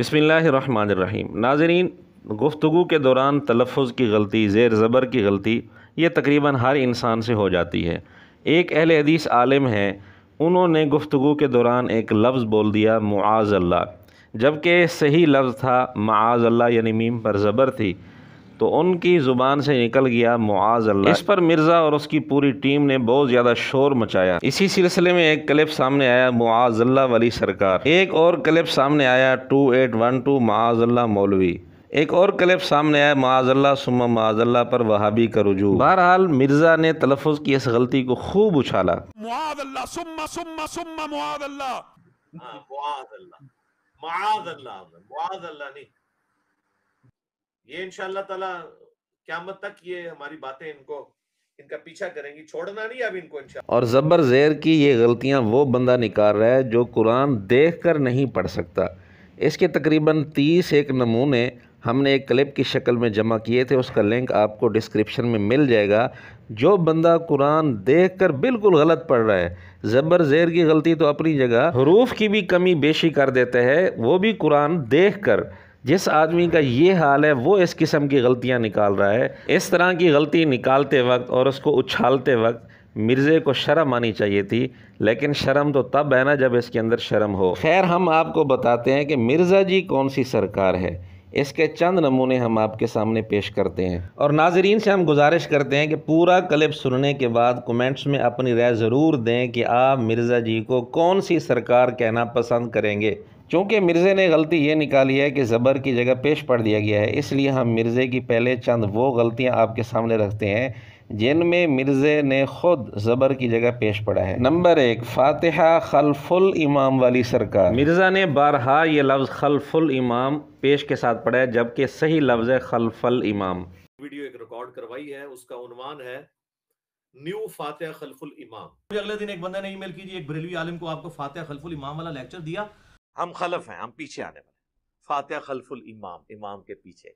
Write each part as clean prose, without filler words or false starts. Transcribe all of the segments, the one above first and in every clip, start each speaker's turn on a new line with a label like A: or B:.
A: बिस्मिल्लाहिर्रहमानिर्रहीम। नाज़रीन, गुफ्तगू के दौरान तलफ़्फ़ुज़ की गलती, ज़ेर ज़बर की गलती ये तकरीबन हर इंसान से हो जाती है। एक अहले हदीस आलिम है, उन्होंने गुफ्तगू के दौरान एक लफ्ज़ बोल दिया मुआज़ल्लाह, जबकि सही लफ्ज़ था माआज़ल्लाह, यानी मीम पर ज़बर थी, तो उनकी ज़ुबान से निकल गया मुआज़ल्लाह। इस पर मिर्ज़ा और उसकी पूरी टीम ने बहुत ज़्यादा शोर मचाया। इसी सिलसिले में एक क्लिप सामने आया मुआज़ल्लाह वाली सरकार, एक और क्लिप सामने आया 2812 मुआज़ल्लाह मौलवी, एक और क्लिप सामने आया मुआज़ल्लाह सुम्मा मुआज़ल्लाह पर वहाबी का रुजू। बहरहाल मिर्ज़ा ने तलफ़्फ़ुज़ की इस गलती को खूब उछाला।
B: मुआज़ल्लाह सुम्मा सुम्मा सुम्मा मुआज़ल्लाह,
C: मुआज़ल्लाह मुआज़ल्लाह मुआज़ल्लाह नहीं, ये इंशाअल्लाह ताला क़यामत तक ये हमारी बातें इनका पीछा करेंगी, छोड़ना नहीं अब इनको इंशाअल्लाह।
A: और ज़बर ज़ेर की ये गलतियाँ वो बंदा निकाल रहा है जो कुरान देख कर नहीं पढ़ सकता। इसके तकरीबन 30 एक नमूने हमने एक क्लिप की शक्ल में जमा किए थे, उसका लिंक आपको डिस्क्रिप्शन में मिल जाएगा। जो बंदा कुरान देख कर बिल्कुल गलत पढ़ रहा है, ज़बर ज़ेर की गलती तो अपनी जगह, हरूफ की भी कमी बेशी कर देता है, वो भी कुरान देख कर। जिस आदमी का ये हाल है वो इस किस्म की गलतियाँ निकाल रहा है। इस तरह की गलती निकालते वक्त और उसको उछालते वक्त मिर्ज़े को शर्म आनी चाहिए थी, लेकिन शर्म तो तब है ना जब इसके अंदर शर्म हो। खैर, हम आपको बताते हैं कि मिर्ज़ा जी कौन सी सरकार है। इसके चंद नमूने हम आपके सामने पेश करते हैं और नाजरीन से हम गुजारिश करते हैं कि पूरा क्लिप सुनने के बाद कमेंट्स में अपनी राय ज़रूर दें कि आप मिर्ज़ा जी को कौन सी सरकार कहना पसंद करेंगे। चूँकि मिर्ज़े ने गलती ये निकाली है कि ज़बर की जगह पेश पढ़ दिया गया है, इसलिए हम मिर्ज़े की पहले चंद वो गलतियाँ आपके सामने रखते हैं जिनमें मिर्ज़े ने ख़ुद ज़बर की जगह पेश पढ़ा है। नंबर 1, फ़ातिहा खल्फ़ुल इमाम वाली सरकार। मिर्ज़ा ने बारहा ये लफ्ज़ खल्फ़ुल इमाम पेश के साथ पढ़ा है, जबकि सही लफ्ज़ है खल्फ़ल इमाम।
C: वीडियो एक रिकॉर्ड करवाई है, उसका उन्वान है न्यू फातिहा खल्फ़ुल इमाम।
D: अगले दिन एक बंदे ने ईमेल की, एक बरेलवी आलिम को आपको फातिहा खल्फ़ुल इमाम वाला लेक्चर दिया।
C: हम खलफ हैं, हम पीछे आने वाले, फातिहा खल्फ़ुल इमाम, इमाम के पीछे।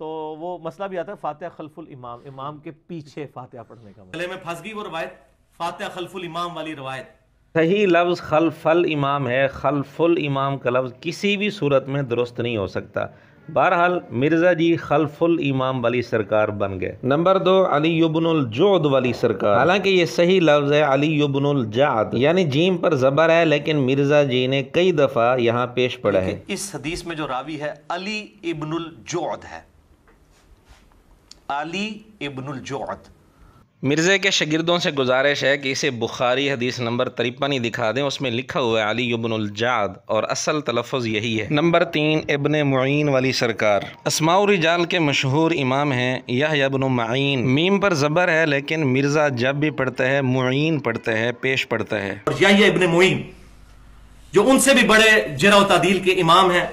D: तो वो मसला भी आता है फातिहा खल्फ़ुल इमाम, इमाम के पीछे फातिहा पढ़ने का। गले में फंस गई वो रवायत, फातिहा खल्फ़ुल इमाम वाली रवायत।
A: सही लफ्ज़ खल्फ़ल इमाम है, खल्फ़ुल इमाम का लफ्ज़ किसी भी सूरत में दुरुस्त नहीं हो सकता। बहरहाल मिर्ज़ा जी खल्फ़ुल इमाम वाली सरकार बन गए। नंबर 2, अली इब्नुल जौद वाली सरकार। हालांकि ये सही लफ्ज़ है अली इब्नुल जाद, यानी जीम पर ज़बर है, लेकिन मिर्ज़ा जी ने कई दफ़ा यहाँ पेश पड़ा है।
D: इस हदीस में जो रावी है अली इब्नुल जौद है, अली इब्नुल जौद।
A: मिर्ज़े के शागिर्दों से गुजारिश है कि इसे बुखारी हदीस नंबर 53 ही दिखा दें, उसमें लिखा हुआ है अली इब्नुल जाद और असल तलफ़्फ़ुज़ यही है। नंबर 3, इब्न मुईन वाली सरकार। अस्माउ रिजाल के मशहूर इमाम हैं यहया इब्न मुईन। मीम पर ज़बर है, लेकिन मिर्ज़ा जब भी पढ़ता है मुईन पढ़ता है, पेश पढ़ता है।
D: और यहया इब्न मुईन जो उनसे भी बड़े जरा व तादील के इमाम हैं,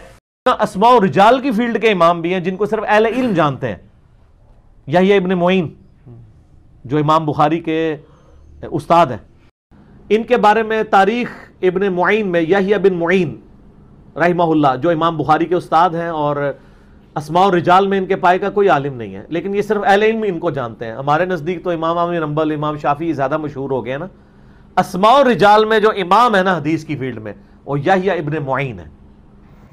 D: अस्माउ रिजाल की फील्ड के इमाम भी हैं जिनको सिर्फ अहले इल्म जानते हैं। यहया इब्न मुईन जो इमाम बुखारी के उस्ताद हैं, इनके बारे में तारीख इब्न मुईन में यहया बिन मुईन रहमहुल्लाह जो इमाम बुखारी के उस्ताद हैं, और अस्माउ रिजाल में इनके पाए का कोई आलिम नहीं है, लेकिन ये सिर्फ अहले इल्म इनको जानते हैं। हमारे नज़दीक तो इमाम अहमद बिन हंबल, इमाम शाफी ज़्यादा मशहूर हो गए ना। अस्माउ रिजाल में जो इमाम है ना हदीस की फील्ड में, वो यहया इब्न मुईन है।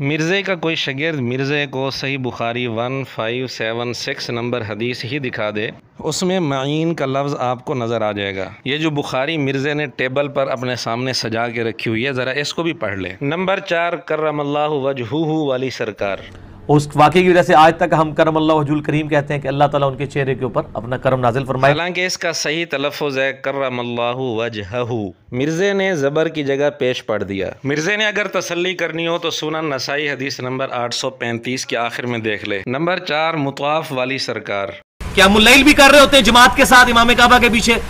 A: मिर्ज़े का कोई शागिर्द मिर्ज़े को सही बुखारी 1576 नंबर हदीस ही दिखा दे, उसमें मईन का लफ्ज़ आपको नज़र आ जाएगा। ये जो बुखारी मिर्ज़े ने टेबल पर अपने सामने सजा के रखी हुई है, ज़रा इसको भी पढ़ ले। नंबर 4, कर्रमल्लाहु वजहुहु वाली सरकार।
D: उस वाक़े की वजह से आज तक हम करमल्लाहु वजहुल करीम कहते हैं कि अल्लाह ताला उनके चेहरे के ऊपर अपना करम नाजिल फरमाए।
A: हालांकि इसका सही तलफ़्फ़ुज़ है कर्रमल्लाहु वजहहु। मिर्ज़े ने ज़बर की जगह पेश पढ़ दिया। मिर्ज़े ने अगर तसल्ली करनी हो तो सुनन नसाई हदीस नंबर 835 के आखिर में देख ले। नंबर 4, मुताफ वाली सरकार।
D: क्या मुल्लैल भी कर रहे होते हैं जमात के साथ इमाम काबा के पीछे,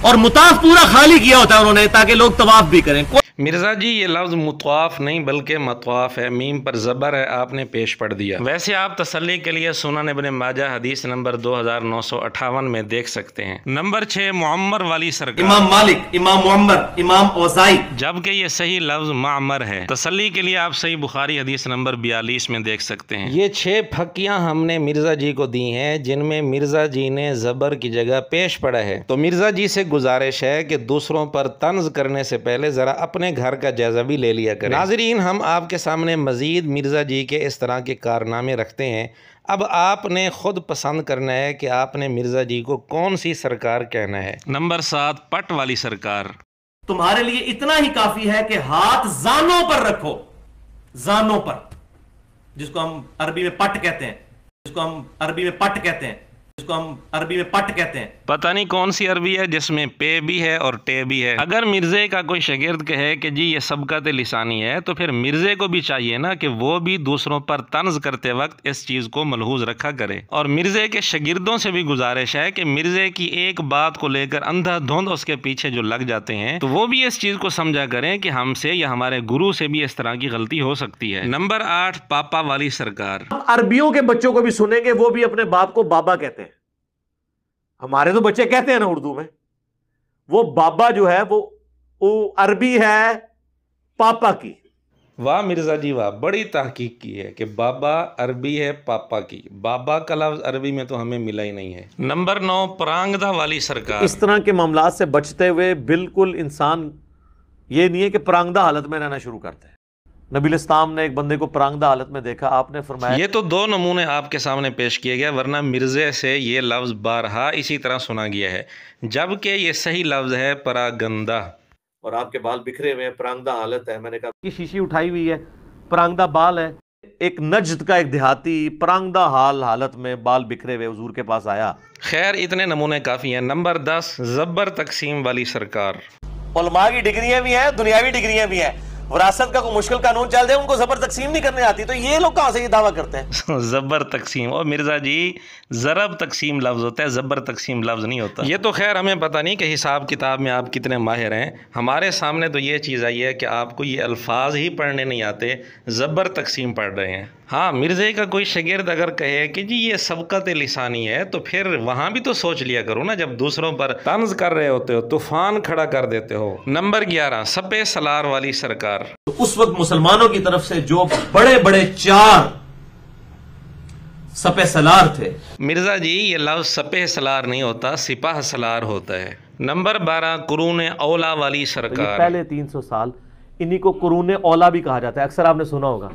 D: और मुताफ पूरा खाली किया होता है उन्होंने ताकि लोग तवाफ भी करें।
A: मिर्ज़ा जी ये लफ्ज़ मुतवाफ़ नहीं बल्कि मतवाफ़ है, मीम पर ज़बर है, आपने पेश पढ़ दिया। वैसे आप तसल्ली के लिए सुनन इब्न माजा हदीस नंबर 2958 में देख सकते हैं। नंबर 6, मुअम्मर वाली सरकार।
D: इमाम मालिक, इमाम मुअम्मर, इमाम औज़ाई,
A: जबकि ये सही लफ्ज़ मामर है। तसल्ली के लिए आप सही बुखारी हदीस नंबर 42 में देख सकते हैं। ये 6 फक्कियाँ हमने मिर्ज़ा जी को दी हैं जिनमें मिर्ज़ा जी ने ज़बर की जगह पेश पढ़ा है। तो मिर्ज़ा जी से गुजारिश है कि दूसरों पर तंज़ करने से पहले ज़रा अपने अपने घर का जायज़ा भी ले लिया करें। नाज़रीन, हम आपके सामने मज़ीद मिर्ज़ा जी के इस तरह के कारनामे रखते हैं। अब आपने ख़ुद पसंद करना है कि आपने मिर्ज़ा जी को कौन सी सरकार कहना है। नंबर 7, पट वाली सरकार।
D: तुम्हारे लिए इतना ही काफी है कि हाथ जानों पर रखो, जानों पर, जिसको हम अरबी में पट कहते हैं, जिसको हम अरबी में पट कहते हैं, जिसको हम अरबी में पट कहते हैं।
A: पता नहीं कौन सी अरबी है जिसमें पे भी है और टे भी है। अगर मिर्ज़े का कोई शागिर्द कहे कि जी ये सबकत लिसानी है, तो फिर मिर्ज़े को भी चाहिए ना कि वो भी दूसरों पर तंज करते वक्त इस चीज़ को मलहूज रखा करे। और मिर्ज़े के शागिर्दों से भी गुजारिश है कि मिर्ज़े की एक बात को लेकर अंधाधुंध उसके पीछे जो लग जाते हैं, तो वो भी इस चीज़ को समझा करें कि हमसे या हमारे गुरु से भी इस तरह की गलती हो सकती है। नंबर 8, पापा वाली सरकार।
D: अरबियों के बच्चों को भी सुनेंगे, वो भी अपने बाप को बाबा कहते हैं। हमारे तो बच्चे कहते हैं ना उर्दू में, वो बाबा जो है वो अरबी है पापा की।
A: वाह मिर्ज़ा जी वाह, बड़ी तहकीक की है कि बाबा अरबी है पापा की। बाबा का लफ्ज़ अरबी में तो हमें मिला ही नहीं है। नंबर 9, परांगदा वाली सरकार।
D: इस तरह के मामलात से बचते हुए बिल्कुल इंसान ये नहीं है कि परांगदा हालत में रहना शुरू करते हैं। नबी इस्लाम ने एक बंदे को परांगदा हालत में देखा, आपने फरमाया।
A: ये तो 2 नमूने आपके सामने पेश किए गए, वरना मिर्ज़े से ये लफ्ज़ बारहा इसी तरह सुना गया है, जबकि ये सही लफ्ज़ है परागंदा।
C: और आपके बाल बिखरे हुए हैं, परांगदा हालत है। मैंने कहा
D: की शीशी उठाई हुई है, परांगदा बाल है। एक नज्द का एक देहाती परांगदा हालत में बाल बिखरे हुए हुजूर के पास आया।
A: खैर, इतने नमूने काफ़ी हैं। नंबर 10, ज़बर तकसीम वाली सरकार।
D: उलमा की डिग्रियां भी हैं, दुनियावी डिग्रियां भी हैं। विरासत का कोई मुश्किल कानून चल जाए, उनको जबर तकसीम नहीं करने आती, तो ये लोग कहां से ये दावा करते हैं?
A: ज़बर तकसीम, और मिर्ज़ा जी ज़रब तकसीम लफ्ज़ होता है, ज़बर तकसीम लफ्ज़ नहीं होता। ये तो खैर हमें पता नहीं कि हिसाब किताब में आप कितने माहिर हैं। हमारे सामने तो ये चीज़ आई है कि आपको ये अल्फाज ही पढ़ने नहीं आते, ज़बर तकसीम पढ़ रहे हैं। हाँ, मिर्ज़े का कोई शागिर्द अगर कहे कि जी ये सबकत लिसानी है, तो फिर वहाँ भी तो सोच लिया करो ना, जब दूसरों पर तंज कर रहे होते हो, तूफान खड़ा कर देते हो। नंबर 11, सपे सलार वाली सरकार।
D: तो उस वक्त मुसलमानों की तरफ से जो बड़े बड़े 4 सपे सलार थे।
A: मिर्ज़ा जी ये लफ्ज़ सपे सलार नहीं होता, सिपाह सलार होता है। नंबर 12, कुरून औला वाली सरकार।
D: पहले 300 साल इन्हीं को कुरून औला भी कहा जाता है, अक्सर आपने सुना होगा।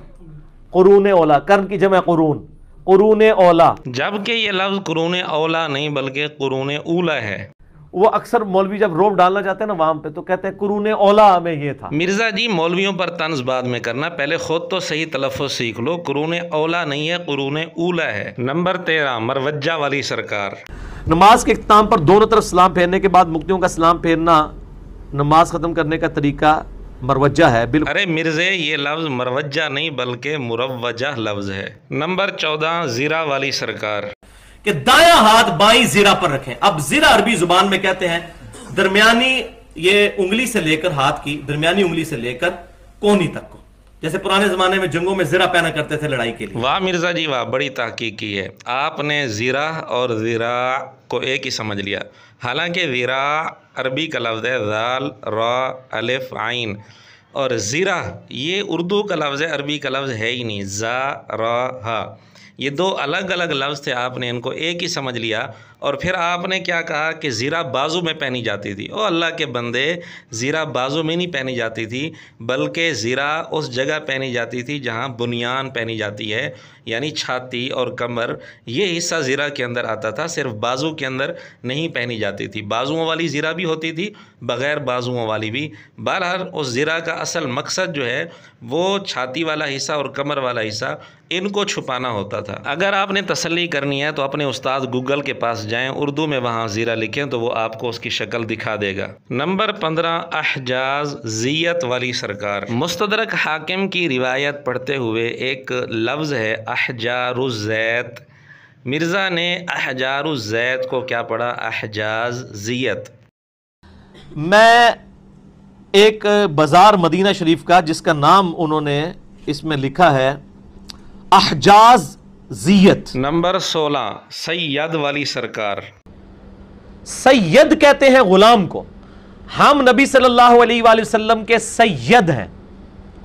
D: कुरून औला, कर्न की जमा कुरून औला,
A: जबकि ये लफ्ज़ कुरून औला नहीं बल्कि कुरून ऊला है।
D: वो अक्सर मौलवी जब रोब डालना चाहते हैं ना वहां पे, तो कहते हैं कुरून औला में ये था।
A: मिर्ज़ा जी मौलवियों पर तंज बाद में करना, पहले खुद तो सही तलफ़्फ़ुज़ सीख लो। कुरून औला नहीं है, कुरून ऊला है। नंबर 13, मरवज्जा वाली सरकार।
D: नमाज के इख्तिताम पर दोनों तरफ सलाम फेरने के बाद मुक्तियों का सलाम फेरना नमाज खत्म करने का तरीका मरवज्जा है। बिल्कुल।
A: अरे मिर्ज़े, ये लफ्ज़ मरवज्जा नहीं बल्कि मुरवजा लफ्ज़ है। नंबर 14, ज़ीरा वाली सरकार।
D: कि दायां हाथ बाईं ज़ीरा पर रखें। अब ज़ीरा अरबी जुबान में कहते हैं दरमियानी, ये उंगली से लेकर, हाथ की दरमियानी उंगली से लेकर कोहनी तक को, जैसे पुराने जमाने में जंगों में ज़ीरा पहना करते थे लड़ाई के लिए।
A: वाह मिर्ज़ा जी वाह, बड़ी तहकीक की है आपने। ज़ीरा और ज़ीरा को एक ही समझ लिया, हालांकि ज़ीरा अरबी का लफ्ज़ है, ज़ाल रा अलिफ आइन, और ज़ीरा ये उर्दू का लफ्ज़ है, अरबी का लफ्ज़ है ही नहीं, ज़ा रा हा। ये 2 अलग अलग लफ्ज़ थे, आपने इनको एक ही समझ लिया। और फिर आपने क्या कहा कि ज़ीरा बाजू में पहनी जाती थी। ओ अल्लाह के बंदे, ज़ीरा बाजू में नहीं पहनी जाती थी, बल्कि ज़ीरा उस जगह पहनी जाती थी जहाँ बुनियान पहनी जाती है, यानी छाती और कमर, ये हिस्सा ज़ीरा के अंदर आता था, सिर्फ बाजू के अंदर नहीं पहनी जाती थी। बाजुओं वाली ज़ीरा भी होती थी, बग़ैर बाजुओं वाली भी। बहरहाल उस ज़ीरा का असल मकसद जो है वो छाती वाला हिस्सा और कमर वाला हिस्सा, इनको छुपाना होता था। अगर आपने तसल्ली करनी है तो अपने उस्ताद गूगल के पास जाएं, उर्दू में वहाँ ज़ीरा लिखें तो वो आपको उसकी शक्ल दिखा देगा। नंबर 15, अहजाज ज़ियत वाली सरकार। मुस्तदरक हाकिम की रिवायत पढ़ते हुए एक लफ्ज़ है अहजारुज़्ज़ैत। मिर्ज़ा ने अहजारुज़्ज़ैत को क्या पढ़ा? अहजाज ज़ियत।
D: मैं एक बाज़ार मदीना शरीफ का, जिसका नाम उन्होंने इसमें लिखा है अहजाज ज़ियत।
A: नंबर 16, सैयद वाली सरकार।
D: सैयद कहते हैं गुलाम को। हम नबी सल्लल्लाहु अलैहि वसल्लम के सैयद हैं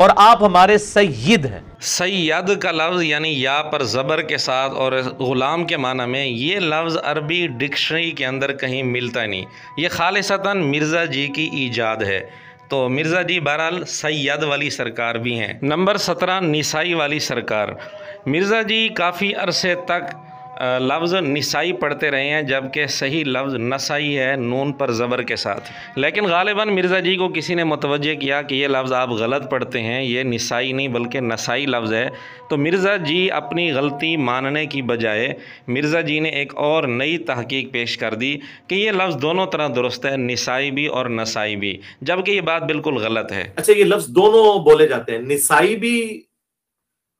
D: और आप हमारे सैयद हैं।
A: सैयद का लफ्ज़ यानी या पर ज़बर के साथ और ग़ुलाम के माना में, ये लफ्ज़ अरबी डिक्शनरी के अंदर कहीं मिलता नहीं। ये खालिसतन मिर्ज़ा जी की ईजाद है। तो मिर्ज़ा जी बहरहाल सैयद वाली सरकार भी हैं। नंबर 17 निसाई वाली सरकार। मिर्ज़ा जी काफ़ी अरसे तक लफ्ज़ निसाई पढ़ते रहे हैं, जबकि सही लफ्ज़ नसाई है, नून पर ज़बर के साथ। लेकिन गालिबन मिर्ज़ा जी को किसी ने मुतवज्जे किया कि ये लफ्ज़ आप गलत पढ़ते हैं, ये निसाई नहीं बल्कि नसाई लफ्ज़ है। तो मिर्ज़ा जी अपनी गलती मानने की बजाय मिर्ज़ा जी ने एक और नई तहकीक पेश कर दी कि ये लफ्ज़ दोनों तरह दुरुस्त है, निसाई भी और नसाई भी, जबकि ये बात बिल्कुल गलत है।
D: अच्छा, ये लफ्ज़ दोनों बोले जाते हैं, निसाई भी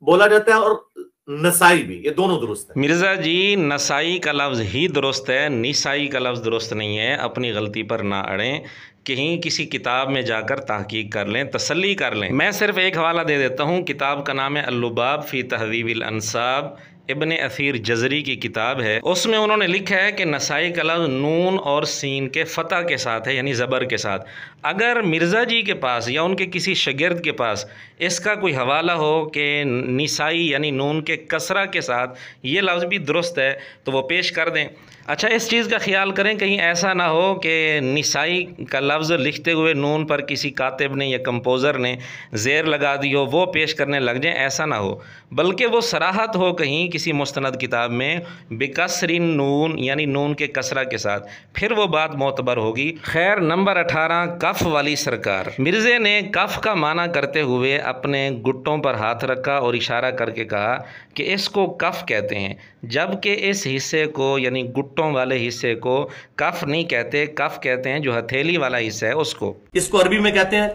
D: बोला जाता है और नसाई भी, ये दोनों दुरुस्त है?
A: मिर्ज़ा जी नसाई का लफ्ज़ ही दुरुस्त है, निसाई का लफ्ज़ दुरुस्त नहीं है। अपनी गलती पर ना अड़ें, कहीं किसी किताब में जाकर तहकीक कर लें, तसल्ली कर लें। मैं सिर्फ एक हवाला दे देता हूँ, किताब का नाम है अल-लुबाब फ़ी तहज़ीबिल अंसाब, इब्न असीर जज़री की किताब है। उसमें उन्होंने लिखा है कि नसाई का लफ्ज़ नून और सीन के फ़तह के साथ है, यानी ज़बर के साथ। अगर मिर्ज़ा जी के पास या उनके किसी शागिर्द के पास इसका कोई हवाला हो कि निसाई यानी नून के कसरा के साथ ये लफ्ज़ भी दुरुस्त है तो वो पेश कर दें। अच्छा, इस चीज़ का ख्याल करें कहीं ऐसा ना हो कि निसाई का लफ्ज़ लिखते हुए नून पर किसी कातिब ने या कंपोज़र ने ज़ेर लगा दी हो, वो पेश करने लग जाएं, ऐसा ना हो, बल्कि वो सराहत हो कहीं किसी मुस्तनद किताब में बिकसरिन नून यानी नून के कसरा के साथ, फिर वो बात मोतबर होगी। खैर, नंबर 18 कफ़ वाली सरकार। मिर्ज़े ने कफ़ का माना करते हुए अपने गुट्टों पर हाथ रखा और इशारा करके कहा कि इसको कफ़ कहते हैं, जबकि इस हिस्से को यानी गुट्टों वाले हिस्से को कफ़ नहीं कहते, कफ़ कहते हैं जो हथेली वाला हिस्सा है उसको।
D: इसको अरबी में कहते हैं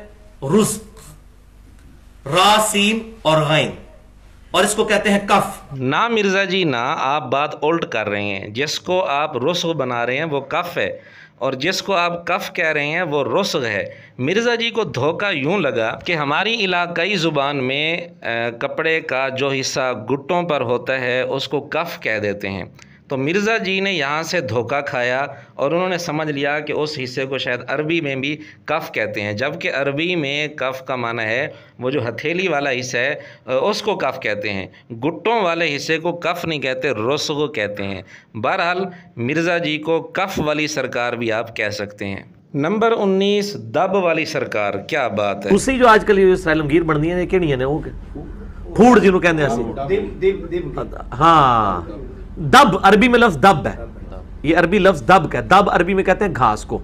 D: रुस, रा सीन और गैन, और इसको कहते हैं कफ।
A: ना मिर्ज़ा जी ना, आप बात उल्ट कर रहे हैं। जिसको आप रुस्ग बना रहे हैं वो कफ़ है, और जिसको आप कफ़ कह रहे हैं वो रुस्ग है। मिर्ज़ा जी को धोखा यूं लगा कि हमारी इलाकाई ज़ुबान में कपड़े का जो हिस्सा गुट्टों पर होता है उसको कफ़ कह देते हैं। तो मिर्ज़ा जी ने यहाँ से धोखा खाया और उन्होंने समझ लिया कि उस हिस्से को शायद अरबी में भी कफ़ कहते हैं, जबकि अरबी में कफ़ का माना है वो जो हथेली वाला हिस्सा है उसको कफ़ कहते हैं, गुट्टों वाले हिस्से को कफ़ नहीं कहते, रुस्ग कहते हैं। बहरहाल मिर्ज़ा जी को कफ़ वाली सरकार भी आप कह सकते हैं। नंबर 19 दब वाली सरकार। क्या बात है,
D: उसी जो आजकल ये सैलमगीर बनती है कि नहीं है वो फूड जिन्होंने कहते हैं। हाँ, दब अरबी में लफ्ज दब है, ये अरबी लफ्ज दब का, दब अरबी में कहते हैं घास को,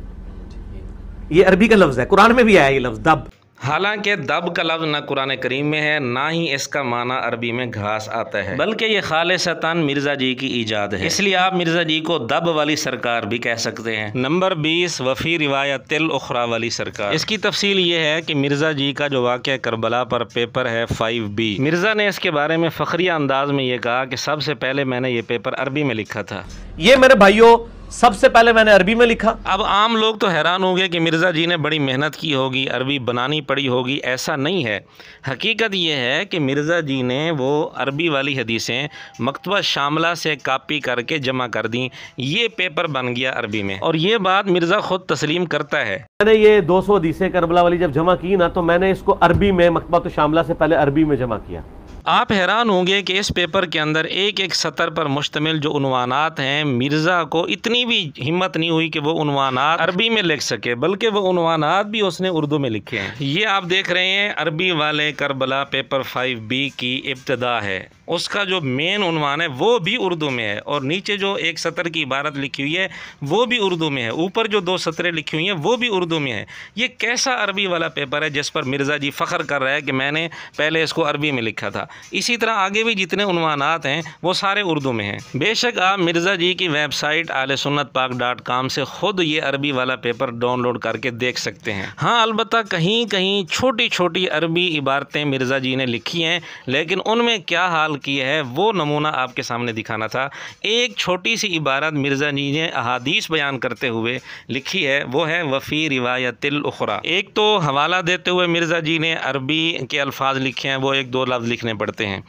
D: ये अरबी का लफ्ज है, कुरान में भी आया ये लफ्ज दब।
A: हालांकि दब का लफ्ज़ ना कुरान करीम में है, ना ही इसका माना अरबी में घास आता है, बल्कि ये खालिसतन मिर्ज़ा जी की ईजाद है, इसलिए आप मिर्ज़ा जी को दब वाली सरकार भी कह सकते हैं। नंबर 20 वफ़ी रिवायतिल उखरा वाली सरकार। इसकी तफसील ये है कि मिर्ज़ा जी का जो वाक़या करबला पर पेपर है 5B, मिर्ज़ा ने इसके बारे में फ़ख्रिया अंदाज में ये कहा कि सबसे पहले मैंने ये पेपर अरबी में लिखा था।
D: ये मेरे भाइयों सबसे पहले मैंने अरबी में लिखा।
A: अब आम लोग तो हैरान हो गए कि मिर्ज़ा जी ने बड़ी मेहनत की होगी, अरबी बनानी पड़ी होगी। ऐसा नहीं है, हकीकत यह है कि मिर्ज़ा जी ने वो अरबी वाली हदीसें मकतबा शामला से कॉपी करके जमा कर दी, ये पेपर बन गया अरबी में, और ये बात मिर्ज़ा ख़ुद तस्लीम करता है।
D: मैंने ये 200 हदीसें करबला वाली जब जमा की ना, तो मैंने इसको अरबी में मकतबा तो शामला से पहले अरबी में जमा किया।
A: आप हैरान होंगे कि इस पेपर के अंदर एक एक सतर पर मुश्तमिल जो उन्वानात हैं, मिर्ज़ा को इतनी भी हिम्मत नहीं हुई कि वो उन्वानात अरबी में लिख सके, बल्कि वो उन्वानात भी उसने उर्दू में लिखे हैं। ये आप देख रहे हैं अरबी वाले करबला पेपर 5B की इब्तिदा है, उसका जो मेन उन्वान है वो भी उर्दू में है, और नीचे जो एक सतर की इबारत लिखी हुई है वो भी उर्दू में है, ऊपर जो 2 सतरें लिखी हुई हैं वो भी उर्दू में है। ये कैसा अरबी वाला पेपर है जिस पर मिर्ज़ा जी फ़ख्र कर रहा है कि मैंने पहले इसको अरबी में लिखा था। इसी तरह आगे भी जितने उन्वानात हैं वो सारे उर्दू में हैं। बेशक आप मिर्ज़ा जी की वेबसाइट ahlesunnatpak.com से ख़ुद ये अरबी वाला पेपर डाउनलोड करके देख सकते हैं। हाँ, अलबत्ता कहीं कहीं छोटी छोटी अरबी इबारतें मिर्ज़ा जी ने लिखी हैं, लेकिन उनमें क्या हाल किया है वो नमूना आपके सामने दिखाना था। एक छोटी सी इबारत मिर्ज़ा जी ने अहादीस बयान करते हुए लिखी है, वो है वफ़ी रिवायतिल उखरा। एक तो हवाला देते हुए मिर्ज़ा जी ने अरबी के अल्फाज लिखे हैं, वो 1-2 लफ्ज़ लिखने पड़ते हैं,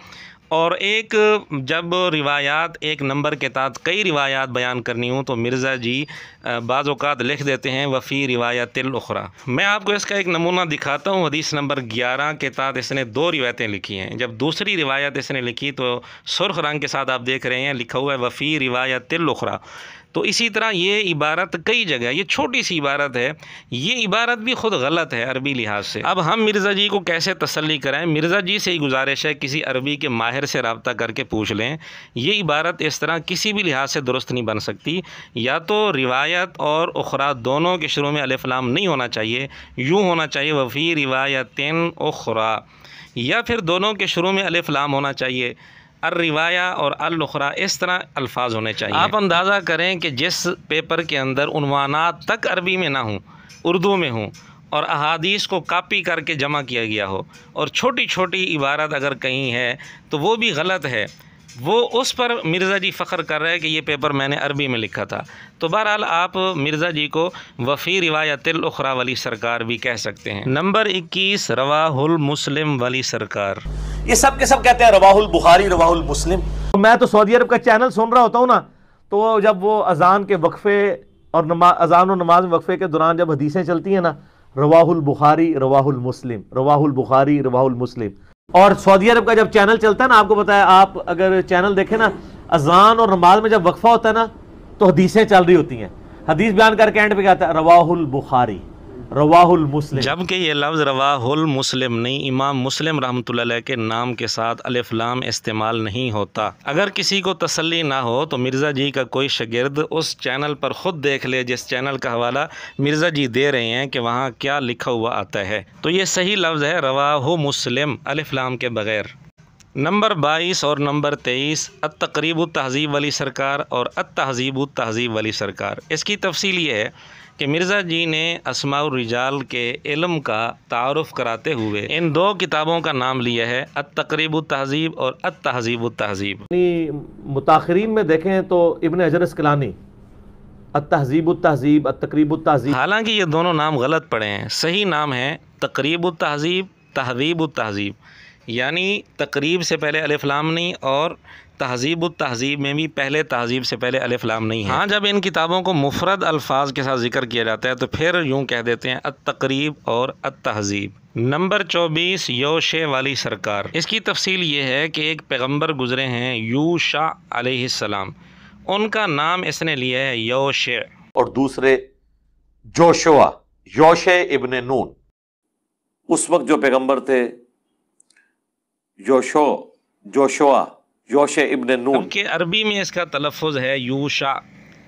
A: और एक जब रिवायात एक नंबर के तहत कई रिवायात बयान करनी हो तो मिर्ज़ा जी बाज़ औक़ात लिख देते हैं वफ़ी रिवायतिल उखरा। मैं आपको इसका एक नमूना दिखाता हूँ। हदीस नंबर 11 के तहत इसने 2 रिवायतें लिखी हैं। जब दूसरी रिवायत इसने लिखी तो सुर्ख रंग के साथ आप देख रहे हैं लिखा हुआ है वफ़ी रिवायतिल उखरा। तो इसी तरह ये इबारत कई जगह, ये छोटी सी इबारत है, ये इबारत भी ख़ुद गलत है अरबी लिहाज से। अब हम मिर्ज़ा जी को कैसे तसल्ली कराएं? मिर्ज़ा जी से ही गुजारिश है किसी अरबी के माहिर से रब्ता करके पूछ लें। ये इबारत इस तरह किसी भी लिहाज से दुरुस्त नहीं बन सकती। या तो रिवायत और उखरा दोनों के शुरू में अलिफ लाम नहीं होना चाहिए, यूँ होना चाहिए वफ़ी रिवायतिन उखरा, या फिर दोनों के शुरू में अलिफ लाम होना चाहिए, अर-रिवाया और अल-उखरा, इस तरह अल्फाज होने चाहिए। आप अंदाज़ा करें कि जिस पेपर के अंदर उन्वानात तक अरबी में ना हों, उर्दू में हों, और अहादीस को कॉपी करके जमा किया गया हो, और छोटी छोटी इबारत अगर कहीं है तो वो भी गलत है, वो उस पर मिर्ज़ा जी फ़ख्र कर रहे हैं कि ये पेपर मैंने अरबी में लिखा था। तो बहरहाल आप मिर्ज़ा जी को वफ़ी रिवायतिल उखरा वाली सरकार भी कह सकते हैं। नंबर 21 रवाहुल मुस्लिम वाली सरकार।
D: ये सब के सब कहते हैं रवाहुल बुखारी रवाहुल मुस्लिम। मैं तो सऊदी अरब का चैनल सुन रहा होता हूँ ना, तो जब वो अजान के वक्फे और अजान और नमाज वक्फे के दौरान जब हदीसें चलती हैं ना, रवाहुल बुखारी रवाहुल मुस्लिम, रवाहुल बुखारी रवाहुल मुस्लिम। और सऊदी अरब का जब चैनल चलता है ना, आपको पता है, आप अगर चैनल देखें ना, अजान और नमाज में जब वक्फा होता है ना, तो हदीसें चल रही होती हैं, हदीस बयान करके एंड पे कहता है रवाहुल बुखारी रवाहुल मुस्लिम,
A: जबकि ये लफ्ज़ रवाहुल मुस्लिम नहीं, इमाम मुस्लिम रहमतुल्लाह अलैह के नाम के साथ अलिफ लाम इस्तेमाल नहीं होता। अगर किसी को तसल्ली ना हो तो मिर्ज़ा जी का कोई शागिर्द उस चैनल पर ख़ुद देख ले जिस चैनल का हवाला मिर्ज़ा जी दे रहे हैं कि वहाँ क्या लिखा हुआ आता है। तो ये सही लफ्ज़ है रवाहु मुस्लिम, अलिफ लाम के बग़ैर। नंबर 22 और नंबर 23 अत-तक़रीब तहज़ीब वाली सरकार और अत-तहज़ीब तहज़ीब वाली सरकार। इसकी तफसील ये है कि मिर्ज़ा जी ने अस्माउर रिजाल के इल्म का तारुफ़ कराते हुए इन दो किताबों का नाम लिया है, अत-तक़रीब तहज़ीब और अत-तहज़ीब तहज़ीब।
D: मुताख़िरीन में देखें तो इब्न हजर अस्क़लानी अत-तहज़ीब तहज़ीब अत-तक़रीब तहज़ीब, हालांकि
A: ये दोनों नाम गलत पड़े हैं। सही नाम है तक़रीब तहज़ीब तहज़ीब तहज़ीब, यानी तक़रीब से पहले अलिफ लाम नहीं और तहज़ीब तहज़ीब में भी पहले तहज़ीब से पहले अलिफ लाम नहीं है। हाँ, जब इन किताबों को मुफ़रद अल्फाज के साथ ज़िक्र किया जाता है तो फिर यूँ कह देते हैं अत-तक़रीब और अत-तहज़ीब। नंबर 24 योशे वाली सरकार। इसकी तफसील ये है कि एक पैगम्बर गुज़रे हैं यूशा अलैहिस्सलाम, उनका नाम इसने लिया है योशे,
E: और दूसरे जोशुआ, योशे इब्ने नून। उस वक्त जो पैगंबर थे जोशुआ योशे इब्ने नून,
A: के अरबी में इसका तलफ़ुज़ है यूशा,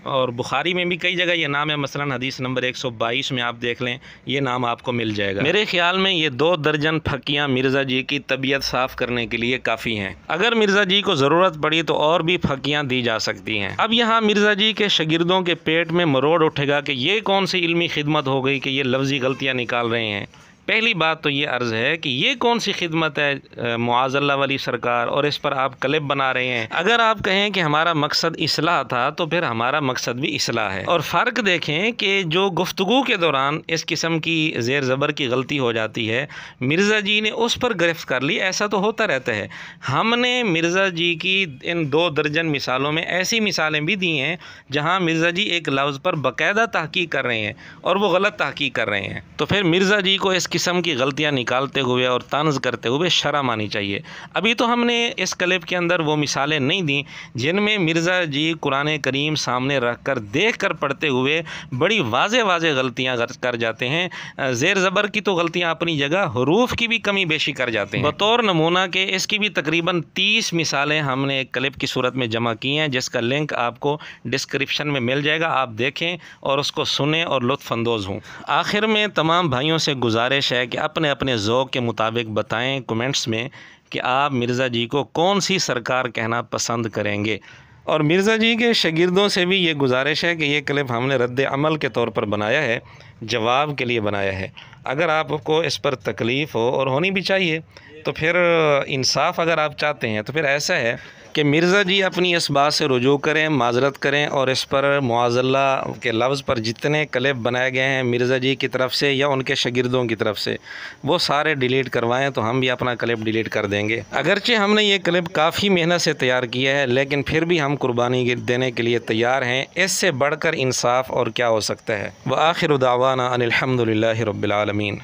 A: और बुखारी में भी कई जगह ये नाम है, मसलन हदीस नंबर 122 में आप देख लें, ये नाम आपको मिल जाएगा। मेरे ख्याल में ये 2 दर्जन फकियाँ मिर्ज़ा जी की तबीयत साफ़ करने के लिए काफ़ी हैं। अगर मिर्ज़ा जी को ज़रूरत पड़ी तो और भी फकियाँ दी जा सकती हैं। अब यहाँ मिर्ज़ा जी के शागिर्दों के पेट में मरोड़ उठेगा कि ये कौन सी इल्मी खिदमत हो गई कि ये लफ्ज़ी गलतियाँ निकाल रहे हैं। पहली बात तो ये अर्ज़ है कि ये कौन सी खिदमत है मुआज़ल्ला वाली सरकार, और इस पर आप क्लिप बना रहे हैं। अगर आप कहें कि हमारा मकसद इस्लाह था तो फिर हमारा मकसद भी इस्लाह है। और फ़र्क देखें कि जो गुफ्तगू के दौरान इस किस्म की ज़ेर ज़बर की गलती हो जाती है, मिर्ज़ा जी ने उस पर गिरफ्त कर ली, ऐसा तो होता रहता है। हमने मिर्ज़ा जी की इन 2 दर्जन मिसालों में ऐसी मिसालें भी दी हैं जहाँ मिर्ज़ा जी एक लफ्ज़ पर बाकायदा तहकीक कर रहे हैं और वो गलत तहकीक कर रहे हैं। तो फिर मिर्ज़ा जी को इस किस्म की गलतियां निकालते हुए और तंज़ करते हुए शर्म आनी चाहिए। अभी तो हमने इस क्लिप के अंदर वो मिसालें नहीं दी जिनमें मिर्ज़ा जी कुरान करीम सामने रख कर देख कर पढ़ते हुए बड़ी वाज़े गलतियां कर जाते हैं। ज़ेर ज़बर की तो गलतियां अपनी जगह, हुरूफ की भी कमी बेशी कर जाते हैं। बतौर नमूना के इसकी भी तकरीबन 30 मिसालें हमने एक क्लिप की सूरत में जमा की हैं, जिसका लिंक आपको डिस्क्रिप्शन में मिल जाएगा। आप देखें और उसको सुने और लुत्फ़अंदोज़ हों। आखिर में तमाम भाइयों से गुजारिश है कि अपने अपने ज़ौक़ के मुताबिक बताएं कमेंट्स में कि आप मिर्ज़ा जी को कौन सी सरकार कहना पसंद करेंगे। और मिर्ज़ा जी के शागिर्दों से भी ये गुजारिश है कि ये क्लिप हमने रद्द अमल के तौर पर बनाया है, जवाब के लिए बनाया है। अगर आपको इस पर तकलीफ़ हो, और होनी भी चाहिए, तो फिर इंसाफ अगर आप चाहते हैं तो फिर ऐसा है कि मिर्ज़ा जी अपनी इस बात से रुजू करें, माजरत करें, और इस पर मुआज़ल्ला के लफ्ज़ पर जितने क्लिप बनाए गए हैं मिर्ज़ा जी की तरफ से या उनके शागिर्दों की तरफ से, वो सारे डिलीट करवाएं तो हम भी अपना क्लिप डिलीट कर देंगे। अगरचे हमने ये क्लिप काफ़ी मेहनत से तैयार किया है, लेकिन फिर भी हम कुर्बानी देने के लिए तैयार हैं। इससे बढ़कर इंसाफ और क्या हो सकता है। व आखिर दावाना अनिल हम्दुलिल्लाहि रब्बिल आलमीन।